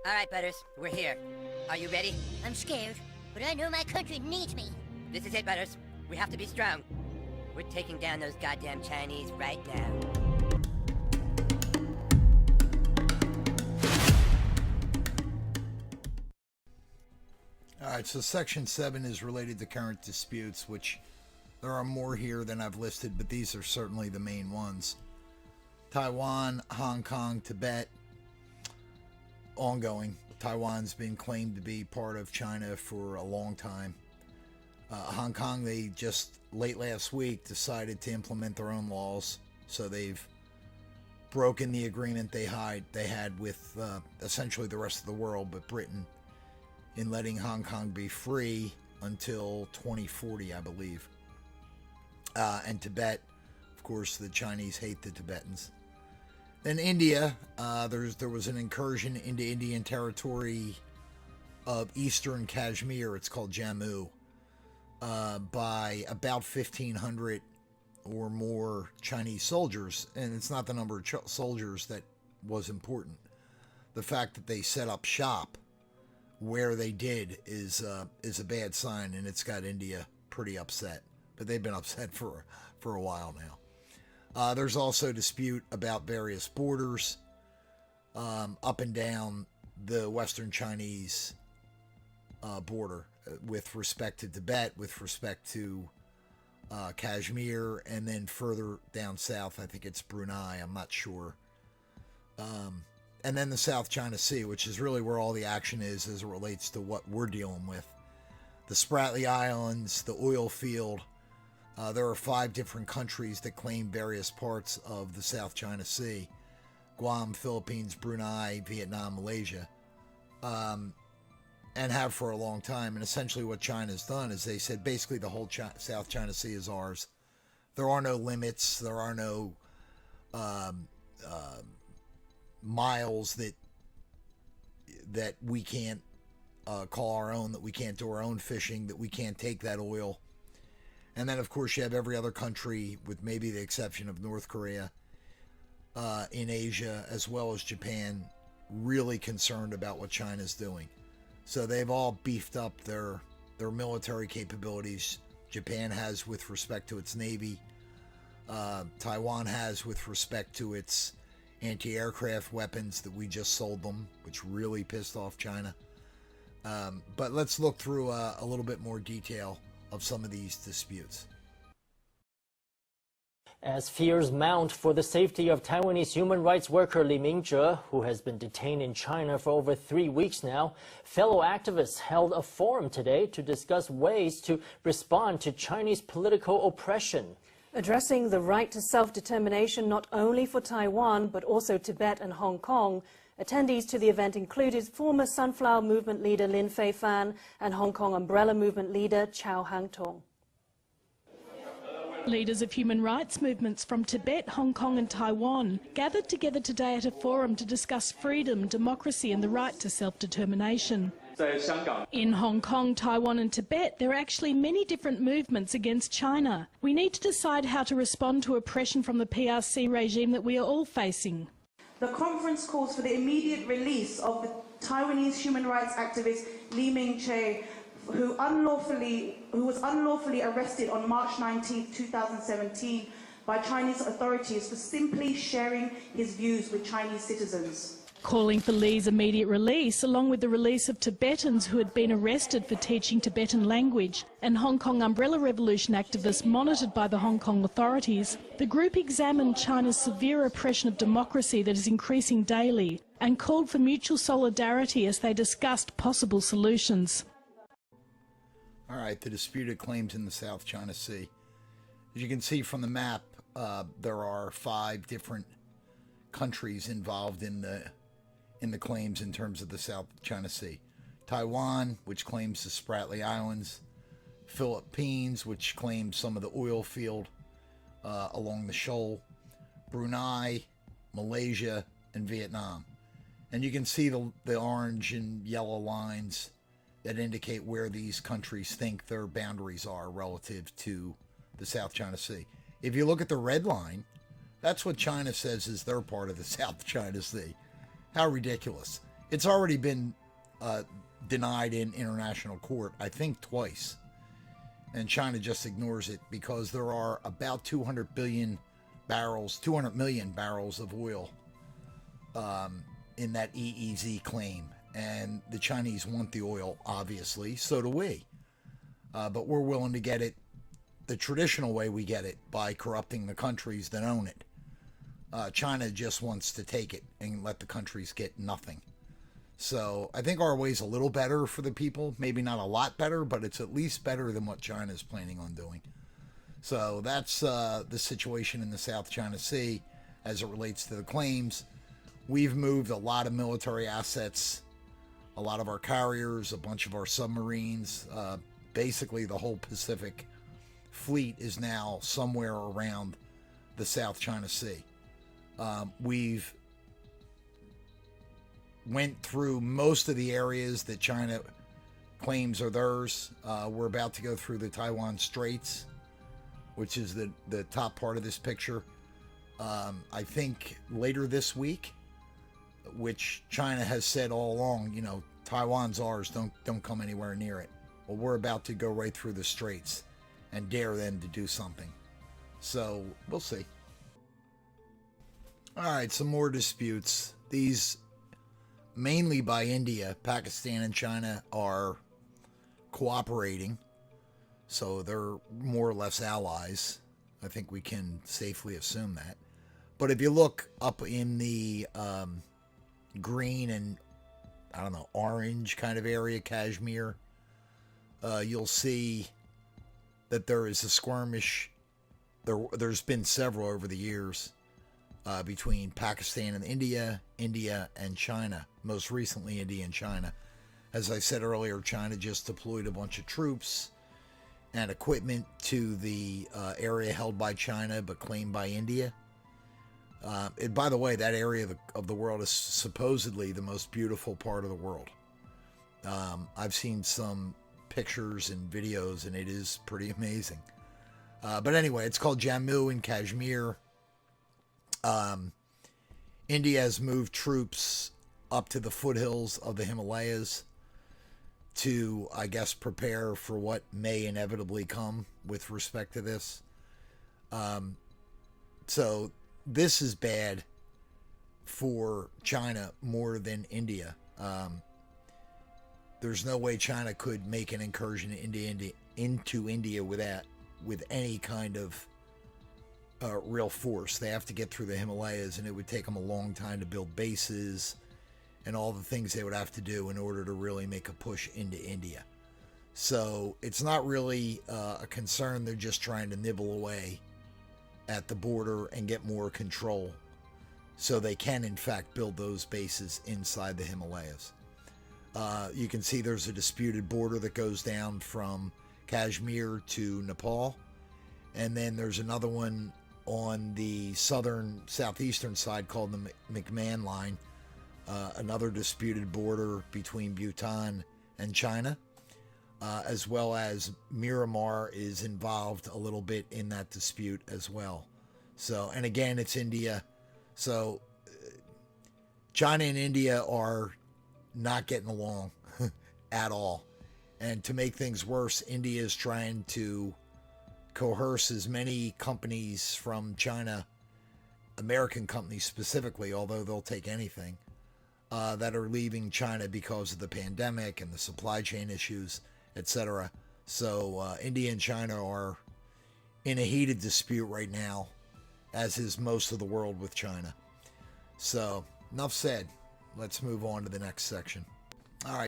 All right, Butters, we're here. Are you ready? I'm scared, but I know my country needs me. This is it, Butters. We have to be strong. We're taking down those goddamn Chinese right now. All right, so Section 7 is related to current disputes, which there are more here than I've listed, but these are certainly the main ones. Taiwan, Hong Kong, Tibet, ongoing. Taiwan's been claimed to be part of China for a long time. Hong Kong, they just late last week decided to implement their own laws, so they've broken the agreement they had with essentially the rest of the world, but Britain, in letting Hong Kong be free until 2040, I believe. And Tibet, of course, the Chinese hate the Tibetans. Then India, there was an incursion into Indian territory of eastern Kashmir, it's called Jammu, by about 1,500 or more Chinese soldiers. And it's not the number of soldiers that was important. The fact that they set up shop where they did is a bad sign, and it's got India pretty upset. But they've been upset for a while now. There's also dispute about various borders up and down the Western Chinese border with respect to Tibet, with respect to Kashmir, and then further down south, I think it's Brunei, I'm not sure. And then the South China Sea, which is really where all the action is as it relates to what we're dealing with. The Spratly Islands, the oil field. There are 5 different countries that claim various parts of the South China Sea. Guam, Philippines, Brunei, Vietnam, Malaysia. And have for a long time. And essentially what China's done is they said basically the whole South China Sea is ours. There are no limits. There are no miles that we can't call our own, that we can't do our own fishing, that we can't take that oil. And then, of course, you have every other country, with maybe the exception of North Korea, in Asia, as well as Japan, really concerned about what China's doing. So they've all beefed up their military capabilities. Japan has with respect to its Navy. Taiwan has with respect to its anti-aircraft weapons that we just sold them, which really pissed off China. But let's look through a little bit more detail of some of these disputes. As fears mount for the safety of Taiwanese human rights worker Li Mingzhe, who has been detained in China for over 3 weeks now, fellow activists held a forum today to discuss ways to respond to Chinese political oppression. Addressing the right to self-determination not only for Taiwan but also Tibet and Hong Kong, attendees to the event included former Sunflower Movement leader Lin Feifan and Hong Kong Umbrella Movement leader Chow Hang-tung. Leaders of human rights movements from Tibet, Hong Kong and Taiwan gathered together today at a forum to discuss freedom, democracy and the right to self-determination. In Hong Kong, Taiwan and Tibet, there are actually many different movements against China. We need to decide how to respond to oppression from the PRC regime that we are all facing. The conference calls for the immediate release of the Taiwanese human rights activist Li Mingzhe, who was unlawfully arrested on March 19, 2017 by Chinese authorities for simply sharing his views with Chinese citizens. Calling for Li's immediate release, along with the release of Tibetans who had been arrested for teaching Tibetan language, and Hong Kong Umbrella Revolution activists monitored by the Hong Kong authorities, the group examined China's severe oppression of democracy that is increasing daily and called for mutual solidarity as they discussed possible solutions. All right, the disputed claims in the South China Sea. As you can see from the map, there are 5 different countries involved in the claims in terms of the South China Sea. Taiwan, which claims the Spratly Islands. Philippines, which claims some of the oil field along the shoal. Brunei, Malaysia, and Vietnam. And you can see the orange and yellow lines that indicate where these countries think their boundaries are relative to the South China Sea. If you look at the red line, that's what China says is their part of the South China Sea. How ridiculous. It's already been denied in international court, I think twice. And China just ignores it because there are about 200 million barrels of oil in that EEZ claim. And the Chinese want the oil, obviously. So do we. But we're willing to get it the traditional way we get it, by corrupting the countries that own it. China just wants to take it and let the countries get nothing. So I think our way's a little better for the people. Maybe not a lot better, but it's at least better than what China's planning on doing. So that's the situation in the South China Sea as it relates to the claims. We've moved a lot of military assets, a lot of our carriers, a bunch of our submarines. Basically, the whole Pacific fleet is now somewhere around the South China Sea. We've went through most of the areas that China claims are theirs. We're about to go through the Taiwan Straits, which is the top part of this picture. I think later this week, which China has said all along, you know, Taiwan's ours, don't come anywhere near it. Well, we're about to go right through the Straits and dare them to do something. So we'll see. All right, some more disputes. These, mainly by India, Pakistan and China are cooperating. So they're more or less allies. I think we can safely assume that. But if you look up in the green and, I don't know, orange kind of area, Kashmir, you'll see that there is a skirmish. There's been several over the years between Pakistan and India, India and China. Most recently, India and China. As I said earlier, China just deployed a bunch of troops and equipment to the area held by China but claimed by India. And by the way, that area of the world is supposedly the most beautiful part of the world. I've seen some pictures and videos, and it is pretty amazing. But anyway, it's called Jammu in Kashmir. India has moved troops up to the foothills of the Himalayas to, I guess, prepare for what may inevitably come with respect to this. So this is bad for China more than India. There's no way China could make an incursion into India with any kind of real force. They have to get through the Himalayas, and it would take them a long time to build bases and all the things they would have to do in order to really make a push into India. So it's not really a concern. They're just trying to nibble away at the border and get more control so they can, in fact, build those bases inside the Himalayas. You can see there's a disputed border that goes down from Kashmir to Nepal. And then there's another one on the southeastern side called the McMahon Line, another disputed border between Bhutan and China, as well as Myanmar is involved a little bit in that dispute as well. So, and again, it's India. So China and India are not getting along at all. And to make things worse, India is trying to coerce as many companies from China, American companies specifically, although they'll take anything, that are leaving China because of the pandemic and the supply chain issues, etc. So India and China are in a heated dispute right now, as is most of the world with China. So enough said. Let's move on to the next section.